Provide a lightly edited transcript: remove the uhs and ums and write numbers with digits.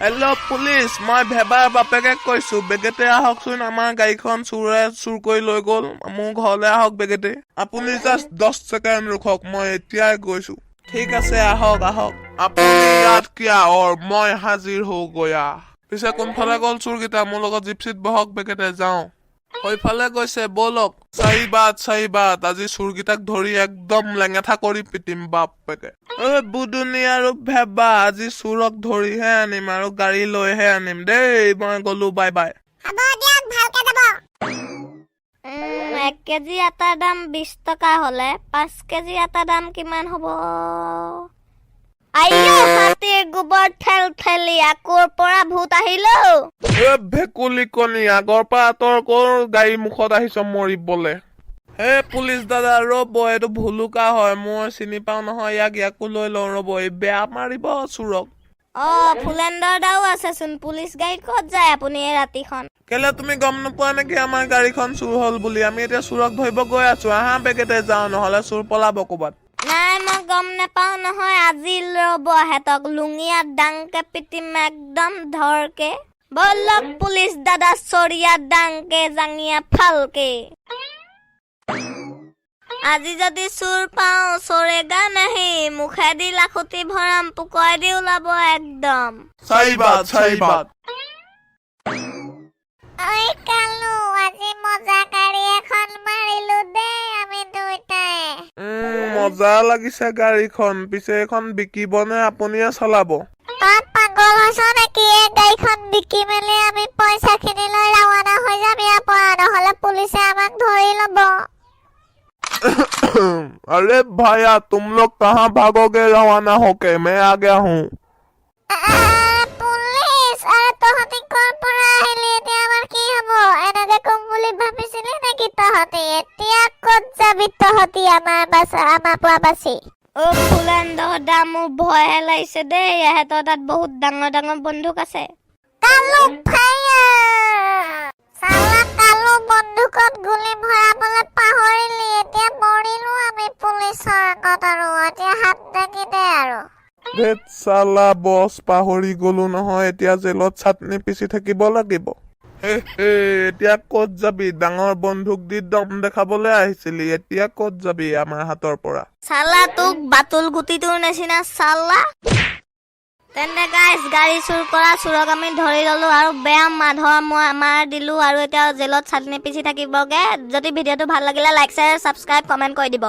Hello' police, মই ভেবাৰ বাপেকে কৈছো। বেগেতে আহকচোন, আমাৰ গাড়ীখন চুৰ কৰি লৈ গ'ল। মোৰ ঘৰলৈ আহক বেগেতে। আপুনি জাষ্ট 10 ছেকেণ্ড ৰখক, মই এতিয়াই গৈছো। ঠিক আছে, আহক আহক। আপুনি ইয়াত কিয়া মই হাজিৰ হৈ গয়া। পিছে কোনফালে গ'ল চোৰকেইটা? মোৰ লগত জিপচিত বহক বেগেতে, যাওঁ। সেইফালে গৈছে, বলক। চাৰি বাট আজি চোৰকেইটাক ধৰি একদম লেঙেঠা কৰি পিটিম বাপেকে। বুদুনি আৰু ভেবা, আজি চোৰক ধৰিহে আনিম আৰু গাড়ী লৈহে আনিম দেই। মই গলো, বাই বাই। 1 কেজি আটাৰ দাম 20 টকা হলে 5 কেজি আটাৰ দাম কিমান হ'ব? হাতীৰ গোবৰ ঠেলি আকুৰ পৰা ভূত আহিলো। ভেকুলি কণী, আগৰ পৰা আঁতৰ কৰ, গাড়ী মুখত আহিছ মৰিবলে। হে পুলিচ দাদা ৰ'ব, এইটো ভুলুকা হয়, মই চিনি পাও নহয় ইয়াকো লৈ লওঁ ৰ'ব। এই বেয়া মাৰিব চোৰক। ফুলেণ্ডৰ দাও আছেচোন। পুলিচ গাড়ী ক'ত যায় আপুনি এই ৰাতিখন? কেলে তুমি গম নোপোৱা নেকি আমাৰ গাড়ীখন চুৰ হল বুলি? আমি এতিয়া চোৰক ধৰিব গৈ আছো। আহা বেগেতে যাওঁ, নহলে চুৰ পলাব ক'বাত। নাই, মই গম নেপাও নহয়। আজি ৰ'ব, হেতক লুঙিয়া ডাংকে পিটিম একদম ধৰকে। বলক পুলিচ দাদা, চৰিয়া ডাংকে জাঙিয়া ফালকে। আজি যদি চুৰ পাওঁ চোৰেগা নাহি, মুখেদি লাখুটি ভৰাম, পুকুৱাই দি ওলাব একদম। চাৰি বাট। ঐ কালু, আজি মজা গাড়ী এখন মাৰিলো দেই আমি দুইটাই। মজা লাগিছে গাড়ীখন। পিছে এখন বিকিবনে আপুনিয়ে চলাব? তাত পাগল হৈছ নেকি? এই গাড়ীখন বিকি মেলি আমি পইচা খিনি লৈ ৰাওনা হৈ যাম ইয়াৰ পৰা, নহলে পুলিচে আমাক ধৰি ল'ব। अरे भैया, तुम लोग कहाँ भागोगे? रवाना होके मैं आ गया हूँ। পুলিচ, আরে তহঁতি কৰ পৰা আহিলি? এতিয়া আমাৰ কি হব? এনেকে কম বুলি ভাবিছিলি নেকি তহঁতি? এতিয়া ক'ত যাবি তহঁতি আমাৰ পৰা বাচি? ফুলেণ্ডৰ দাম, মোৰ ভয়হে লাগিছে দেই। এহেঁতৰ তাত বহুত ডাঙৰ ডাঙৰ বন্দুক আছে। কালু ভাইয়া, চালা কালু বন্দুকত গুলি ভৰাবলৈ পাহৰিলি। এতিয়া মৰিলো আমি পুলিচৰ আগত, আৰু এতিয়া হাত ডাকি দে আৰু। ধেত চালা বছ, পাহৰি গলো নহয়। এতিয়া জেলত চাটনি পিচি থাকিব লাগিব। এতিয়া ক'ত যাবি? ডাঙৰ বন্দুক দি দম দেখাবলৈ আহিছিলি, এতিয়া ক'ত যাবি আমাৰ হাতৰ পৰা? চালা তোক বাতুল গুটিটোৰ নিচিনা চালা। তেন্তে গাইজ, গাড়ী চুৰ কৰা চোৰক আমি ধৰি ললো আৰু বেয়া মাৰ দিলো, আৰু এতিয়া জেলত চাটনি পিচি থাকিবগে। যদি ভিডিঅ'টো ভাল লাগিলে লাইক, শ্বেয়াৰ, ছাবস্ক্ৰাইব, কমেণ্ট কৰি দিব।